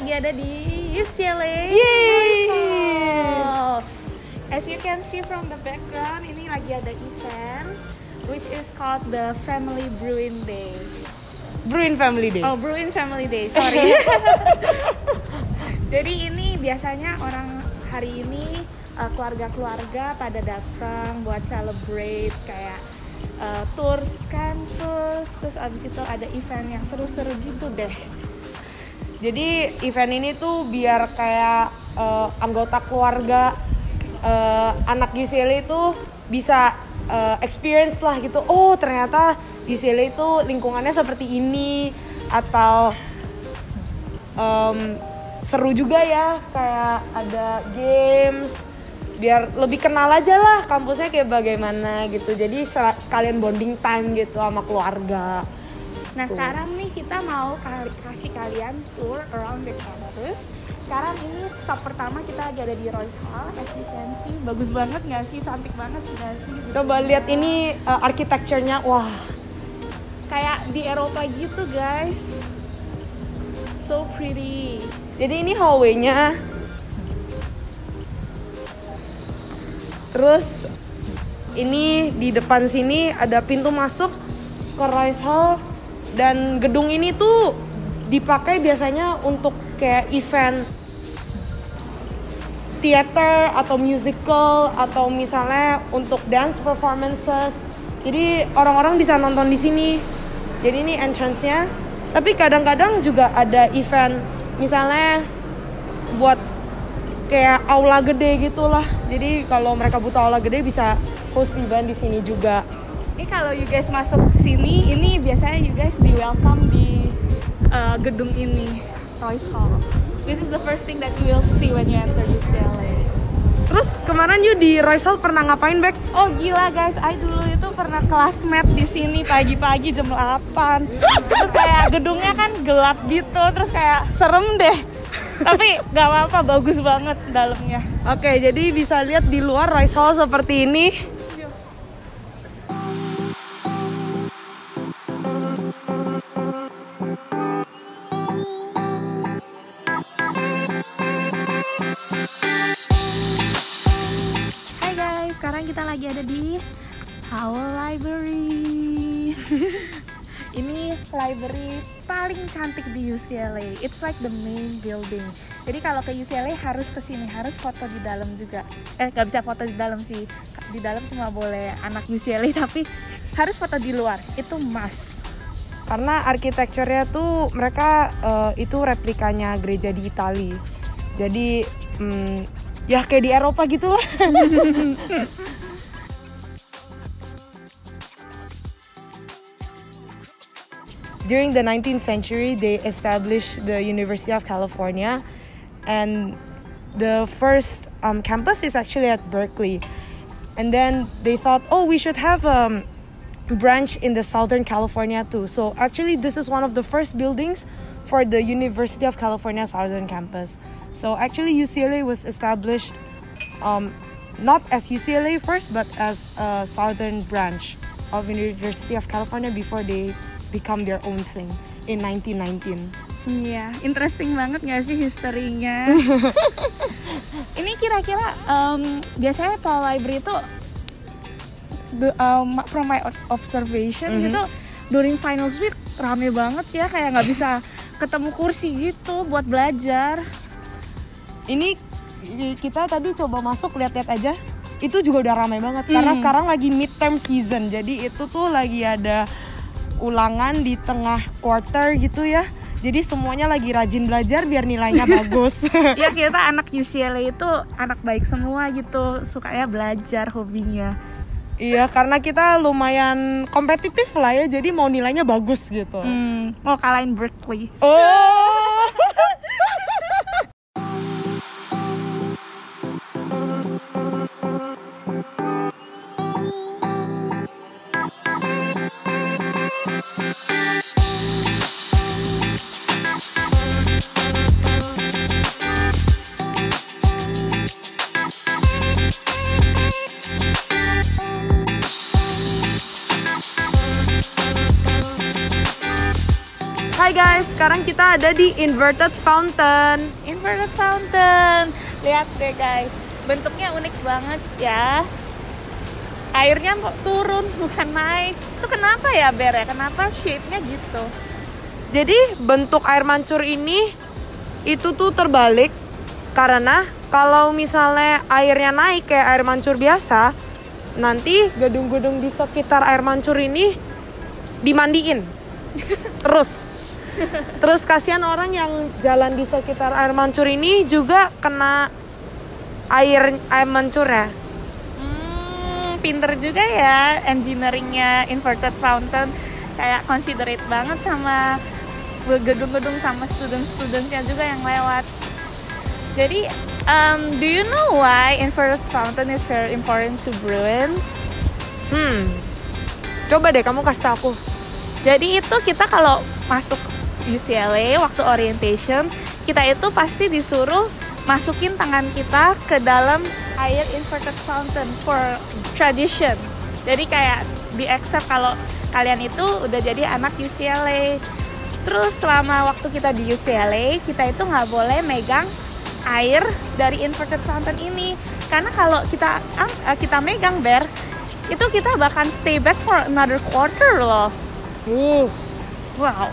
lagi ada di UCLA. Yeay! As you can see from the background, ini lagi ada event which is called the Family Bruin Day. Bruin Family Day. Oh, Bruin Family Day, sorry. Jadi ini biasanya orang hari ini keluarga-keluarga pada datang buat celebrate kayak tours campus, terus abis itu ada event yang seru-seru gitu deh. Jadi event ini tuh biar kayak anggota keluarga anak UCLA itu bisa experience lah gitu. Oh ternyata UCLA itu lingkungannya seperti ini, atau seru juga ya kayak ada games, biar lebih kenal aja lah kampusnya kayak bagaimana gitu. Jadi sekalian bonding time gitu sama keluarga. Nah sekarang nih kita mau kasih kalian tour around the campus. Sekarang ini stop pertama kita lagi ada di Royce Hall. As you can see, bagus banget nggak sih? Cantik banget nggak sih? Coba lihat ini architecture-nya, wah kayak di Eropa gitu guys. So pretty. Jadi ini hallway-nya. Terus ini di depan sini ada pintu masuk ke Royce Hall, dan gedung ini tuh dipakai biasanya untuk kayak event theater atau musical atau misalnya untuk dance performances. Jadi orang-orang bisa nonton di sini. Jadi ini entrance-nya. Tapi kadang-kadang juga ada event misalnya buat kayak aula gede gitulah. Jadi kalau mereka butuh aula gede bisa host event di sini juga. Ini kalau you guys masuk sini, ini biasanya you guys di welcome di gedung ini, Royce Hall. This is the first thing that you will see when you enter UCLA. Terus kemarin you di Royce Hall pernah ngapain, Bek? Oh gila guys, I dulu itu pernah classmate di sini pagi-pagi jam 8. Terus kayak gedungnya kan gelap gitu, terus kayak serem deh. Tapi gak apa-apa, bagus banget dalamnya. Oke, jadi bisa lihat di luar Royce Hall seperti ini. Hai guys, sekarang kita lagi ada di Howell Library. Ini library paling cantik di UCLA. It's like the main building. Jadi kalau ke UCLA harus kesini, harus foto di dalam juga. Gak bisa foto di dalam sih. Di dalam cuma boleh anak UCLA, tapi harus foto di luar. Itu must. Karena arsitekturnya tuh mereka itu replikanya gereja di Italia. Jadi ya kayak di Eropa gitulah. During the 19th century, they established the University of California, and the first campus is actually at Berkeley. And then they thought, oh, we should have a branch in the Southern California too. So actually, this is one of the first buildings for the University of California Southern Campus. So actually, UCLA was established not as UCLA first, but as a southern branch of University of California before they become their own thing in 1919. Iya, interesting banget gak sih historinya? Ini kira-kira biasanya Paul Library itu from my observation gitu, during finals week rame banget ya, kayak nggak bisa ketemu kursi gitu buat belajar. Ini kita tadi coba masuk lihat-lihat aja, itu juga udah ramai banget karena sekarang lagi midterm season. Jadi itu tuh lagi ada ulangan di tengah quarter gitu ya. Jadi semuanya lagi rajin belajar biar nilainya bagus. Ya kita anak UCLA itu anak baik semua gitu, sukanya belajar, hobinya. Iya, karena kita lumayan kompetitif lah ya, jadi mau nilainya bagus gitu. Mau kalahin Berkeley. Oh. Hi guys, sekarang kita ada di inverted fountain. Inverted fountain. Lihat deh guys, bentuknya unik banget ya. Airnya turun bukan naik. Itu kenapa ya Ber ya? Kenapa shape-nya gitu? Jadi bentuk air mancur ini itu tuh terbalik karena kalau misalnya airnya naik kayak air mancur biasa, nanti gedung-gedung di sekitar air mancur ini dimandiin. Terus kasihan orang yang jalan di sekitar air mancur ini juga kena air mancur ya. Pinter juga ya engineeringnya inverted fountain, kayak considerate banget sama gedung-gedung sama student-studentnya juga yang lewat. Jadi do you know why inverted fountain is very important to Bruins? Coba deh kamu kasih tau aku. Jadi itu kita kalau masuk UCLA waktu orientation, kita itu pasti disuruh masukin tangan kita ke dalam air inverted fountain for tradition. Jadi kayak di accept kalau kalian itu udah jadi anak UCLA. Terus selama waktu kita di UCLA, kita itu nggak boleh megang air dari inverted fountain ini, karena kalau kita megang Ber, itu kita bahkan stay back for another quarter loh. Wow,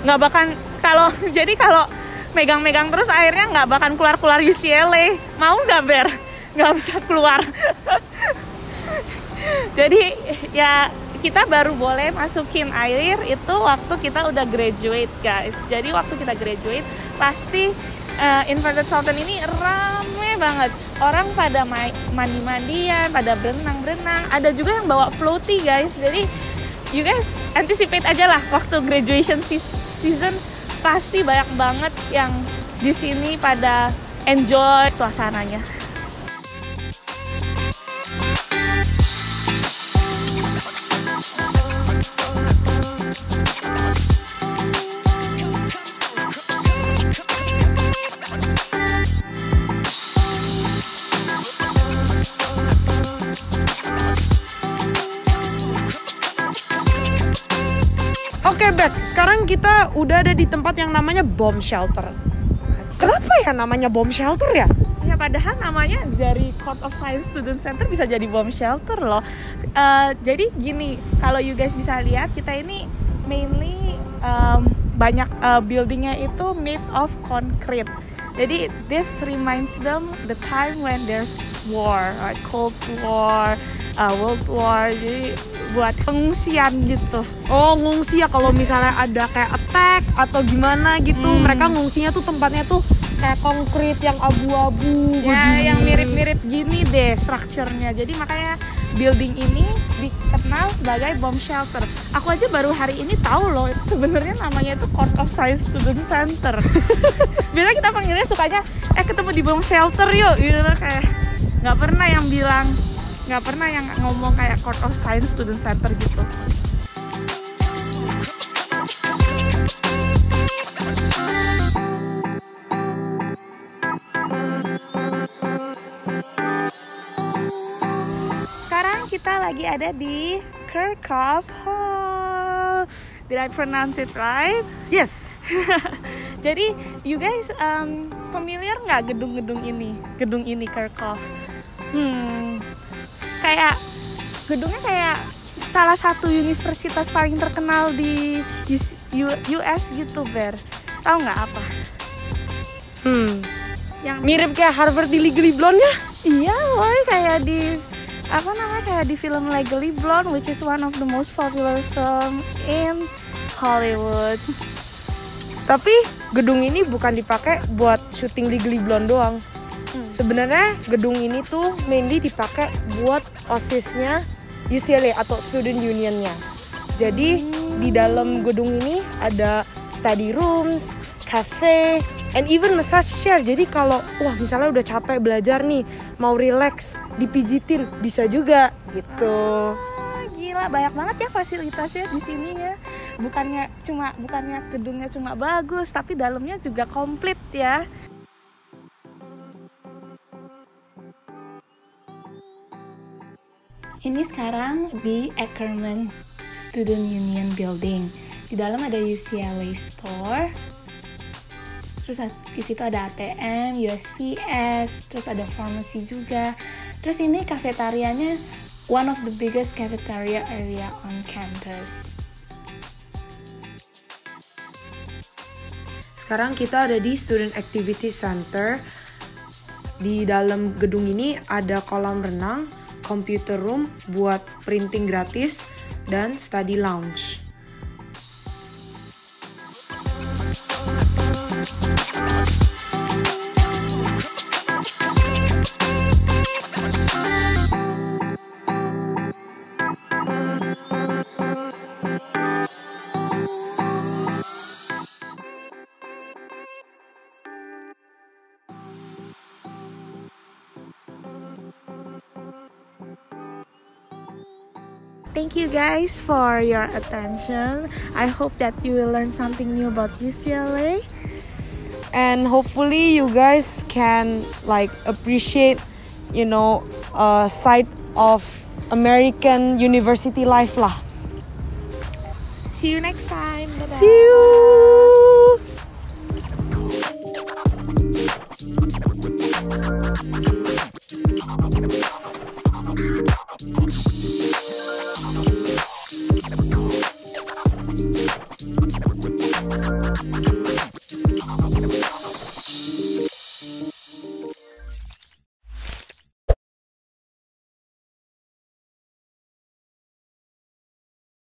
nggak bahkan kalau jadi kalau megang-megang terus airnya nggak bahkan keluar UCLA. Mau nggak Ber? Nggak bisa keluar. Jadi ya kita baru boleh masukin air itu waktu kita udah graduate guys. Jadi waktu kita graduate pasti inverted fountain ini rame banget. Orang pada mandi-mandian, pada berenang-berenang. Ada juga yang bawa floaty guys. Jadi you guys anticipate aja lah waktu graduation season, pasti banyak banget yang di sini pada enjoy suasananya. Oke, Beth, sekarang kita udah ada di tempat yang namanya bomb shelter. Kenapa ya namanya bomb shelter ya? Ya padahal namanya dari Court of Science Student Center bisa jadi bomb shelter loh. Jadi gini, kalau you guys bisa lihat, kita ini mainly banyak buildingnya itu made of concrete. Jadi this reminds them the time when there's war, like Cold War, World War. Jadi buat pengungsian gitu. Oh, ngungsi ya kalau misalnya ada kayak attack atau gimana gitu. Mereka ngungsinya tuh tempatnya tuh kayak konkrit yang abu-abu ya, begini. yang mirip-mirip gini deh strukturnya. Jadi makanya building ini dikenal sebagai bomb shelter. Aku aja baru hari ini tahu loh, sebenarnya namanya itu Court of Science Student Center. Biasanya kita panggilnya sukanya ketemu di bomb shelter yuk gitu, kayak nggak pernah yang ngomong kayak Court of Science Student Center gitu. Sekarang kita lagi ada di Kirkhoff Hall. Did I pronounce it right? Yes. Jadi you guys familiar nggak gedung ini Kirkhoff? Kayak gedungnya kayak salah satu universitas paling terkenal di US gitu Ber. Tahu nggak apa? Yang Mirip kayak Harvard di Legally Blonde ya? iya woy, kayak di kayak di film Legally Blonde, which is one of the most popular film in Hollywood. Tapi gedung ini bukan dipakai buat syuting Legally Blonde doang. Sebenarnya gedung ini tuh mainly dipakai buat OSIS-nya UCLA atau Student Union-nya. Jadi di dalam gedung ini ada study rooms, cafe, and even massage chair. Jadi kalau misalnya udah capek belajar nih, mau relax, dipijitin bisa juga gitu. Gila, banyak banget ya fasilitasnya di sini ya. Bukannya gedungnya cuma bagus, tapi dalamnya juga komplit ya. Ini sekarang di Ackerman Student Union Building. Di dalam ada UCLA Store. Terus di situ ada ATM, USPS, terus ada pharmacy juga. Terus ini kafetarianya one of the biggest cafeteria area on campus. Sekarang kita ada di Student Activity Center. Di dalam gedung ini ada kolam renang, computer room buat printing gratis, dan study lounge. Thank you guys for your attention. I hope that you will learn something new about UCLA. And hopefully you guys can like appreciate, a side of American university life lah. See you next time. Dadah. See you!